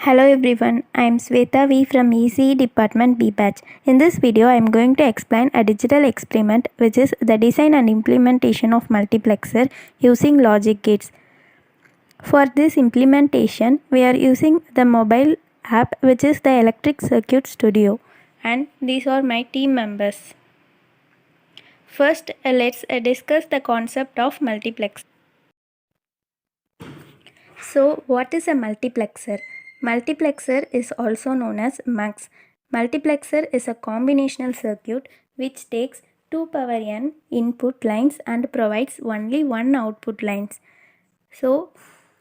Hello everyone, I am Sweta V from ECE Department B Batch. In this video, I am going to explain a digital experiment which is the design and implementation of multiplexer using logic gates. For this implementation, we are using the mobile app which is the Electric Circuit Studio, and these are my team members. First, let's discuss the concept of multiplex. So, what is a multiplexer? Multiplexer is also known as MUX. Multiplexer is a combinational circuit which takes 2 power n input lines and provides only one output lines. So,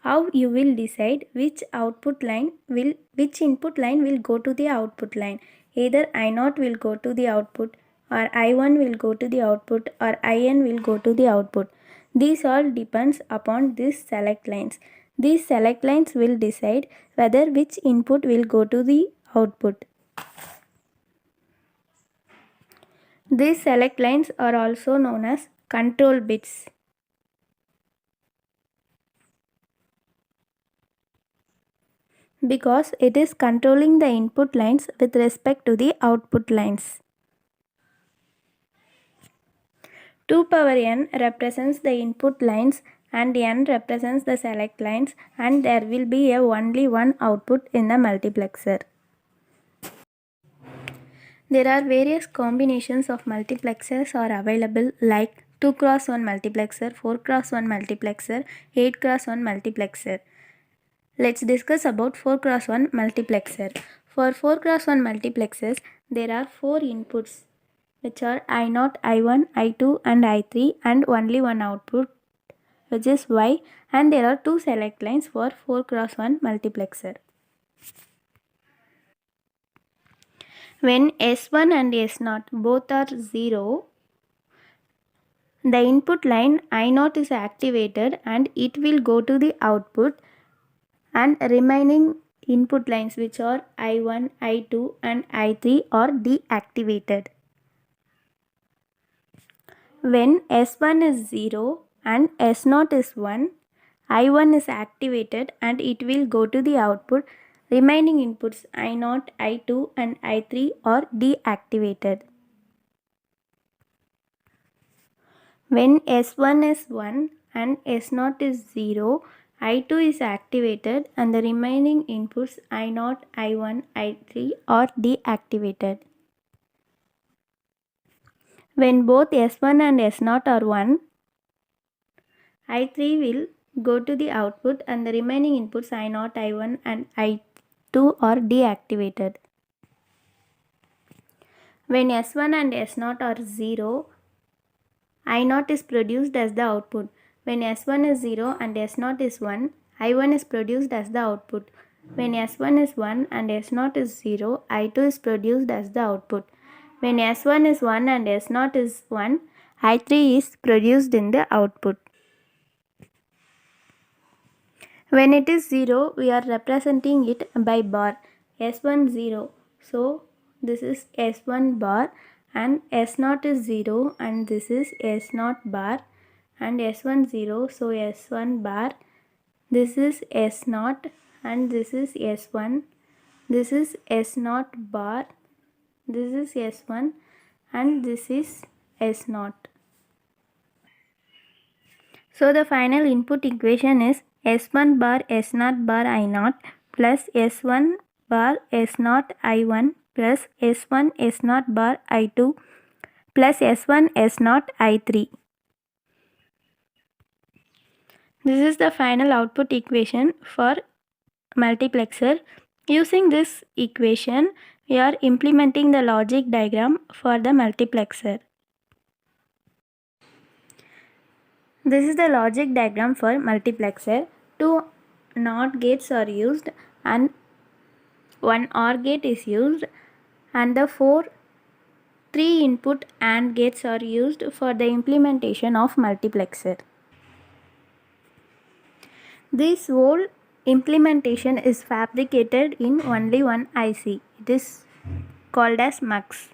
how you will decide which input line will go to the output line? Either I0 will go to the output, or I1 will go to the output, or IN will go to the output. These all depends upon these select lines. These select lines will decide whether which input will go to the output. These select lines are also known as control bits. Because it is controlling the input lines with respect to the output lines. 2 power n represents the input lines and n represents the select lines, and there will be only one output in the multiplexer. There are various combinations of multiplexers are available like 2x1 multiplexer, 4x1 multiplexer, 8x1 multiplexer. Let's discuss about 4x1 multiplexer. For 4x1 multiplexers, there are 4 inputs which are I0, I1, I2 and I3, and only one output which is Y, and there are 2 select lines for 4x1 multiplexer. When S1 and S0 both are 0, the input line I0 is activated and it will go to the output, and remaining input lines which are I1, I2 and I3 are deactivated. When S1 is 0 and S0 is 1, I1 is activated and it will go to the output. Remaining inputs I0, I2 and I3 are deactivated. When S1 is 1 and S0 is 0, I2 is activated and the remaining inputs I0, I1, I3 are deactivated. When both S1 and S0 are 1, I3 will go to the output and the remaining inputs I0, I1 and I2 are deactivated. When S1 and S0 are 0, I0 is produced as the output. When S1 is 0 and S0 is 1, I1 is produced as the output. When S1 is 1 and S0 is 0, I2 is produced as the output. When S1 is 1 and S0 is 1, I3 is produced in the output. When it is 0, we are representing it by bar. S1 0. So, this is S1 bar, and S0 is 0 and this is S0 bar, and S1 0. So, S1 bar. This is S0 and this is S1. This is S0 bar. This is S1 and this is S0. So the final input equation is S1 bar S0 bar I0 plus S1 bar S0 I1 plus S1 S0 bar I2 plus S1 S0 I3. This is the final output equation for multiplexer. Using this equation, we are implementing the logic diagram for the multiplexer. This is the logic diagram for multiplexer. 2 NOT gates are used and 1 OR gate is used, and the 3 input AND gates are used for the implementation of multiplexer. This whole implementation is fabricated in only one IC. It is called as MUX.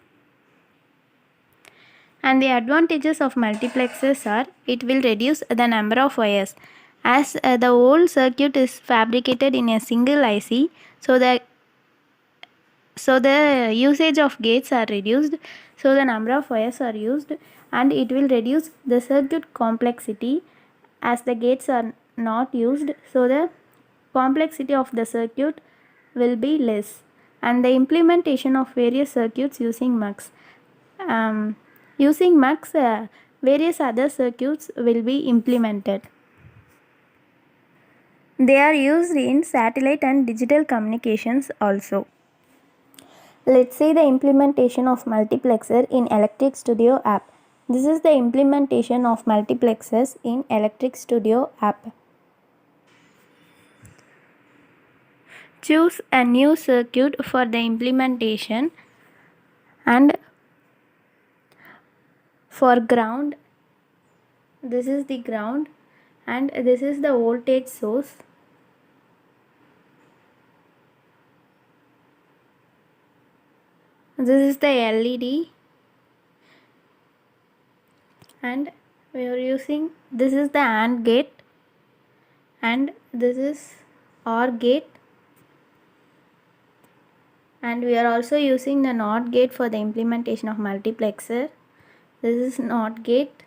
And the advantages of multiplexers are it will reduce the number of wires, As the whole circuit is fabricated in a single IC, so the usage of gates are reduced, so the number of wires are used, and it will reduce the circuit complexity as the gates are not used, so the complexity of the circuit will be less. And the implementation of various circuits using MUX. Using MUX, various other circuits will be implemented. They are used in satellite and digital communications also. Let's see the implementation of multiplexer in Electric Studio app. This is the implementation of multiplexers in Electric Studio app. Choose a new circuit for the implementation, and for ground, this is the ground and this is the voltage source. This is the LED, and we are using, this is the AND gate and this is OR gate, and we are also using the NOT gate for the implementation of multiplexer. This is NOT gate.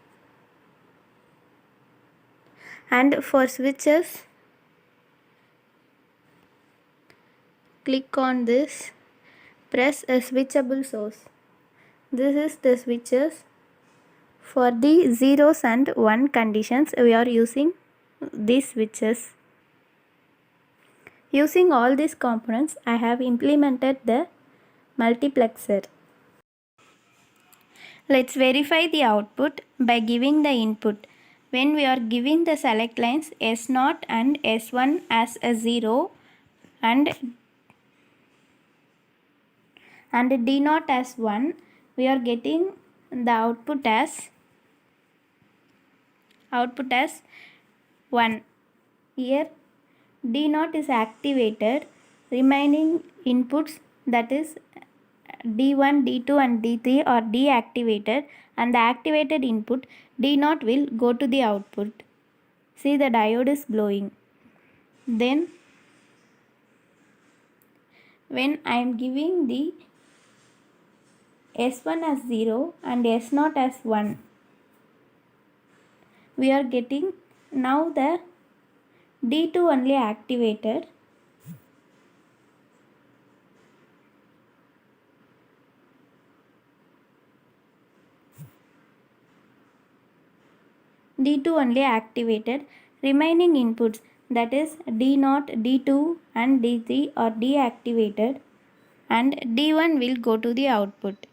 And for switches, click on this, press a switchable source. This is the switches. For the zeros and 1 conditions, we are using these switches. Using all these components, I have implemented the multiplexer. Let's verify the output by giving the input. When we are giving the select lines S0 and S1 as a 0 and D0 as 1, we are getting the output as 1. Here D0 is activated, remaining inputs, that is D1, D2 and D3 are deactivated, and the activated input D0 will go to the output. See, the diode is glowing. Then when I am giving the S1 as 0 and S0 as 1, we are getting now the D2 only activated. D2 only activated, remaining inputs, that is D0, D2 and D3 are deactivated, and D1 will go to the output.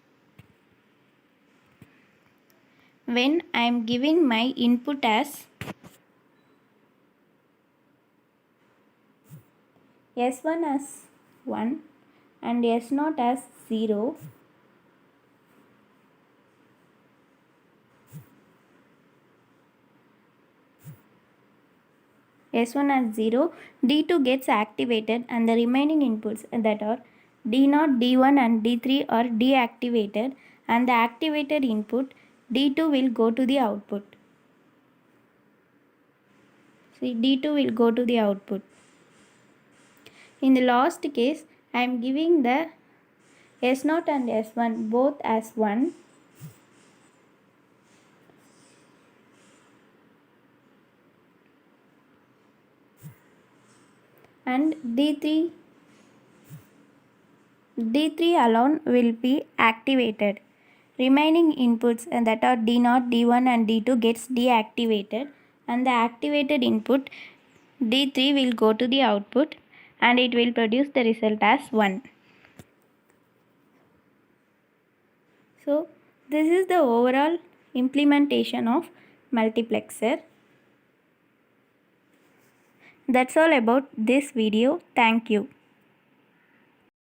When I am giving my input as S1 as 1 and S0 as 0, S1 as 0, D2 gets activated, and the remaining inputs, that are D0, D1 and D3 are deactivated, and the activated input D2 will go to the output. See, D2 will go to the output. In the last case, I am giving the S0 and S1 both as 1. And D3 alone will be activated. Remaining inputs, that are D0, D1 and D2 gets deactivated, and the activated input D3 will go to the output, and it will produce the result as 1. So this is the overall implementation of multiplexer. That's all about this video. Thank you.